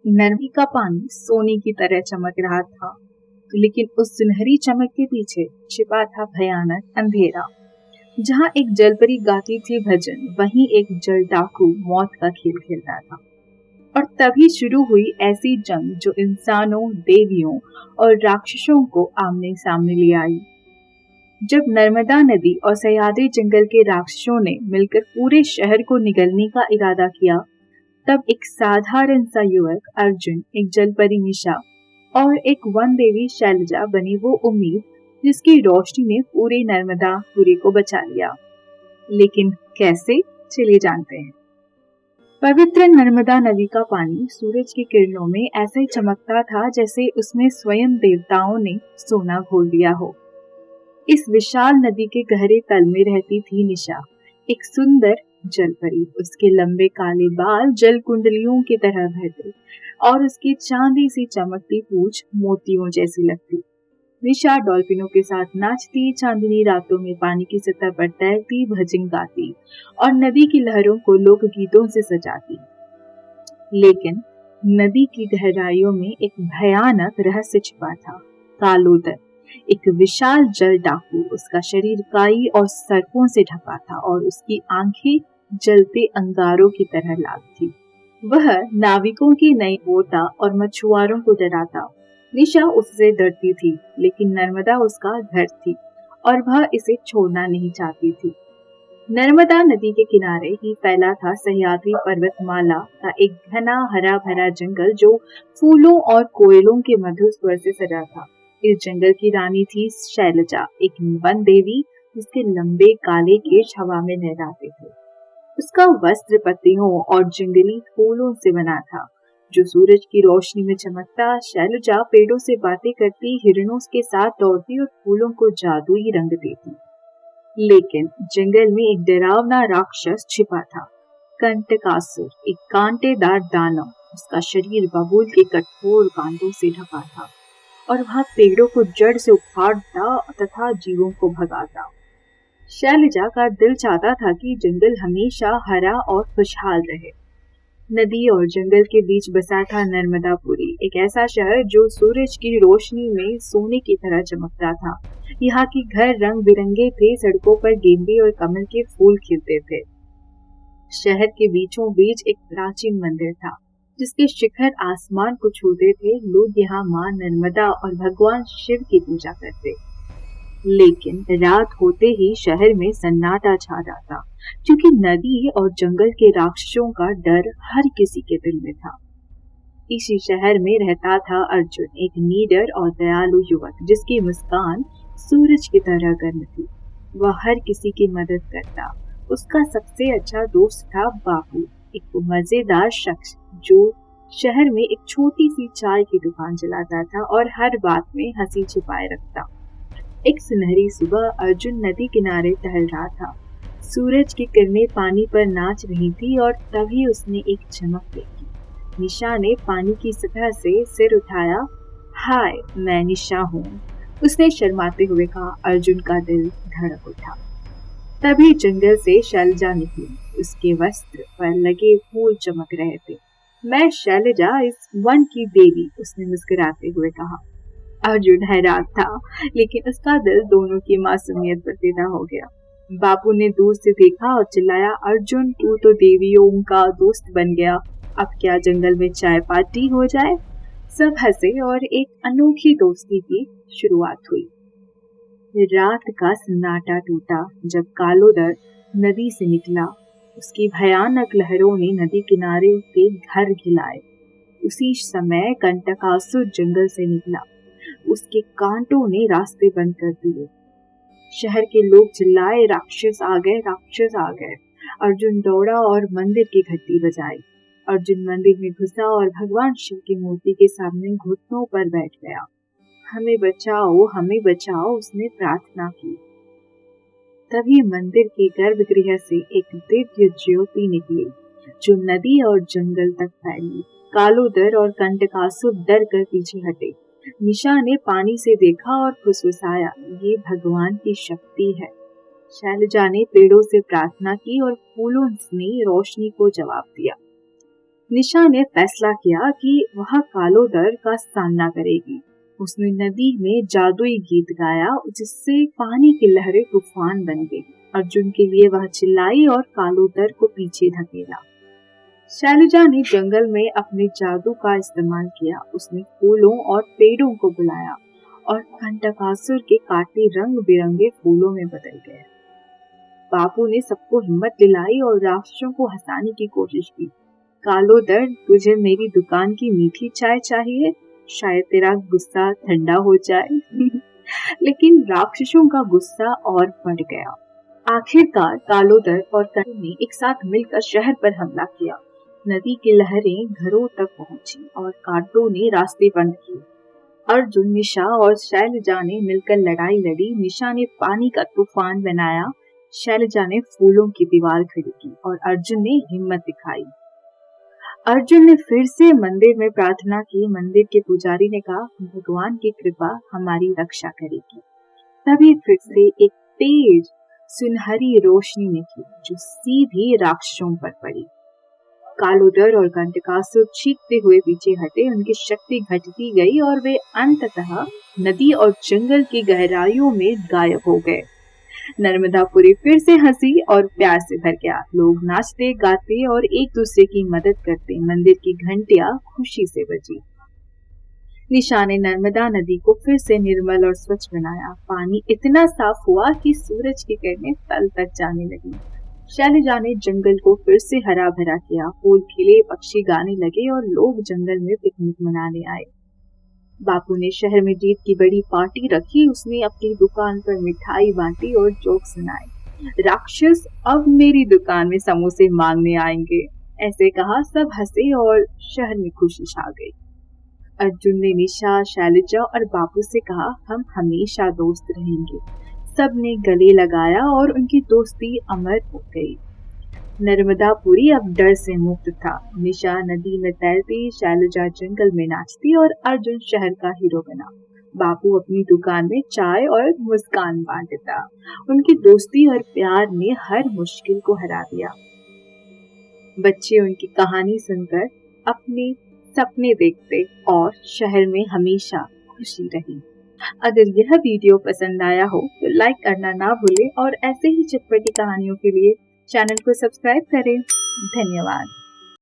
नरमी का पानी सोने की तरह चमक रहा था, लेकिन उस सुनहरी चमक के पीछे छिपा था भयानक अंधेरा। जहाँ एक जलपरी गाती थी भजन, वहीं एक जल डाकू मौत का खेल खेल रहा था। और तभी शुरू हुई ऐसी जंग जो इंसानों, देवियों और राक्षसों को आमने सामने ले आई। जब नर्मदा नदी और सह्याद्री जंगल के राक्षसों ने मिलकर पूरे शहर को निगलने का इरादा किया, तब एक साधारण सा युवक अर्जुन, एक जलपरी निशा और एक वन देवी शैलजा बनी वो उम्मीद जिसकी रोशनी ने पूरे नर्मदापुरी को बचा लिया। लेकिन कैसे, चलिए जानते हैं। पवित्र नर्मदा नदी का पानी सूरज की किरणों में ऐसे ही चमकता था जैसे उसमें स्वयं देवताओं ने सोना घोल दिया हो। इस विशाल नदी के गहरे तल में रहती थी निशा, एक सुंदर जलपरी। उसके लंबे काले बाल जल कुंडलियों की तरह बहते और उसकी चांदी सी चमकती पूंछ मोतियों जैसी लगती। निशा डॉल्फिनों के साथ नाचती, चांदनी रातों में पानी की सतह पर तैरती, भजन गाती और नदी की लहरों को लोकगीतों से सजाती। लेकिन नदी की गहराइयों में एक भयानक रहस्य छिपा था। कालोदर, एक विशाल जल डाकू। उसका शरीर काई और सर्पों से ढका था और उसकी आंखें जलते अंगारों की तरह लाल थी। वह नाविकों की नई बोता और मछुआरों को डराता। निशा उससे डरती थी, लेकिन नर्मदा उसका घर थी और वह इसे छोड़ना नहीं चाहती थी। नर्मदा नदी के किनारे ही फैला था सह्याद्री पर्वतमाला का एक घना हरा भरा जंगल जो फूलों और कोयलों के मधुर स्वर से सजा था। इस जंगल की रानी थी शैलजा, एक वन देवी जिसके लंबे काले केश हवा में लहराते थे। उसका वस्त्र पत्तियों और जंगली फूलों से बना था जो सूरज की रोशनी में चमकता। शैलजा पेड़ों से बातें करती, हिरणों के साथ दौड़ती और फूलों को जादुई रंग देती। लेकिन जंगल में एक डरावना राक्षस छिपा था, कंटकासुर, एक कांटेदार दानव। उसका शरीर बबूल के कठोर कांटों से ढका था और वह पेड़ों को जड़ से उखाड़ता तथा जीवों को भगाता। शैलजा का दिल चाहता था कि जंगल हमेशा हरा और खुशहाल रहे। नदी और जंगल के बीच बसा था नर्मदापुरी, एक ऐसा शहर जो सूरज की रोशनी में सोने की तरह चमकता था। यहाँ के घर रंग बिरंगे थे, सड़कों पर गेंदे और कमल के फूल खिलते थे। शहर के बीचों बीच एक प्राचीन मंदिर था जिसके शिखर आसमान को छूते थे। लोग यहाँ मां नर्मदा और भगवान शिव की पूजा करते। लेकिन रात होते ही शहर में सन्नाटा छा जाता, क्योंकि नदी और जंगल के राक्षसों का डर हर किसी के दिल में था। इसी शहर में रहता था अर्जुन, एक निडर और दयालु युवक जिसकी मुस्कान सूरज की तरह गर्म थी। वह हर किसी की मदद करता। उसका सबसे अच्छा दोस्त था बापू, एक मजेदार शख्स जो शहर में एक छोटी सी चाय की दुकान चलाता था और हर बात में हंसी छिपाए रखता। एक सुनहरी सुबह अर्जुन नदी किनारे टहल रहा था। सूरज की किरणें पानी पर नाच रही थी और तभी उसने एक चमक देखी। निशा ने पानी की सतह से सिर उठाया। हाय, मैं निशा हूँ, उसने शर्माते हुए कहा। अर्जुन का दिल धड़क उठा। तभी जंगल से शैलजा निकली। उसके वस्त्र पर लगे फूल चमक रहे थे। मैं शैलजा, इस वन की देवी, उसने मुस्कुराते हुए कहा। अर्जुन हैरान था, लेकिन उसका दिल दोनों की मासूमियत पर फिदा हो गया। बापू ने दूर से देखा और चिल्लाया, अर्जुन, तू तो देवियों का दोस्त बन गया। अब क्या जंगल में चाय पार्टी हो जाए? सब हंसे और एक अनोखी दोस्ती की शुरुआत हुई। रात का सन्नाटा टूटा जब कालोदर नदी से निकला। उसकी भयानक लहरों ने नदी किनारे के घर हिलाए। उसी समय कंटकासुर जंगल से निकला। उसके कांटों ने रास्ते बंद कर दिए। शहर के लोग चिल्लाए, राक्षस आ गए, राक्षस आ गए। अर्जुन दौड़ा और मंदिर की घंटी बजाई। अर्जुन मंदिर में घुसा और भगवान शिव की मूर्ति के सामने घुटनों पर बैठ गया। हमें बचाओ, हमें बचाओ, उसने प्रार्थना की। तभी मंदिर के गर्भगृह से एक दिव्य ज्योति निकली जो नदी और जंगल तक फैली। कालोदर और कंटकासुर डर कर पीछे हटे। निशा ने पानी से देखा और फुसफुसाया, ये भगवान की शक्ति है। शैलजा ने पेड़ों से प्रार्थना की और फूलों ने रोशनी को जवाब दिया। निशा ने फैसला किया कि वह कालोदर का सामना करेगी। उसने नदी में जादुई गीत गाया जिससे पानी की लहरें तूफान बन गई। अर्जुन के लिए वह चिल्लाई और कालोदर को पीछे धकेला। शैलजा ने जंगल में अपने जादू का इस्तेमाल किया। उसने फूलों और पेड़ों को बुलाया और कंटकासुर के कांटे रंग बिरंगे फूलों में बदल गए। बापू ने सबको हिम्मत दिलाई और राक्षसों को हंसाने की कोशिश की। कालोदर, तुझे मेरी दुकान की मीठी चाय चाहिए? शायद तेरा गुस्सा ठंडा हो जाए। लेकिन राक्षसों का गुस्सा और बढ़ गया। आखिरकार कालोदर और कंटू ने एक साथ मिलकर शहर पर हमला किया। नदी की लहरें घरों तक पहुंची और कांटों ने रास्ते बंद किए। अर्जुन, निशा और शैलजा ने मिलकर लड़ाई लड़ी। निशा ने पानी का तूफान बनाया, शैलजा ने फूलों की दीवार खड़ी की और अर्जुन ने हिम्मत दिखाई। अर्जुन ने फिर से मंदिर में प्रार्थना की। मंदिर के पुजारी ने कहा, भगवान की कृपा हमारी रक्षा करेगी। तभी फिर से एक तेज सुनहरी रोशनी निकली जो सीधी राक्षसों पर पड़ी। कालोदर और कंटकासुर चीखते हुए पीछे हटे। उनकी शक्ति घटती गई और वे अंततः नदी और जंगल की गहराइयों में गायब हो गए। नर्मदापुरी फिर से हंसी और प्यार से भर गया। लोग नाचते गाते और एक दूसरे की मदद करते। मंदिर की घंटियां खुशी से बजी। निशा ने नर्मदा नदी को फिर से निर्मल और स्वच्छ बनाया। पानी इतना साफ हुआ कि सूरज की किरणें तल तक जाने लगी। शैलजा ने जंगल को फिर से हरा भरा किया। फूल खिले, पक्षी गाने लगे और लोग जंगल में पिकनिक मनाने आए। बापू ने शहर में जीत की बड़ी पार्टी रखी। उसने अपनी दुकान पर मिठाई बांटी और जोक सुनाए। राक्षस अब मेरी दुकान में समोसे मांगने आएंगे, ऐसे कहा। सब हंसे और शहर में खुशी छा गई। अर्जुन ने निशा, शैलजा और बापू से कहा, हम हमेशा दोस्त रहेंगे। सब ने गले लगाया और उनकी दोस्ती अमर हो गई। नर्मदापुरी अब डर से मुक्त था। निशा नदी में तैरती, शैलजा जंगल में नाचती और अर्जुन शहर का हीरो बना। बापू अपनी दुकान में चाय और मुस्कान बांटता। उनकी दोस्ती और प्यार ने हर मुश्किल को हरा दिया। बच्चे उनकी कहानी सुनकर अपने सपने देखते और शहर में हमेशा खुशी रही। अगर यह वीडियो पसंद आया हो तो लाइक करना ना भूलें और ऐसे ही चटपटी कहानियों के लिए चैनल को सब्सक्राइब करें। धन्यवाद।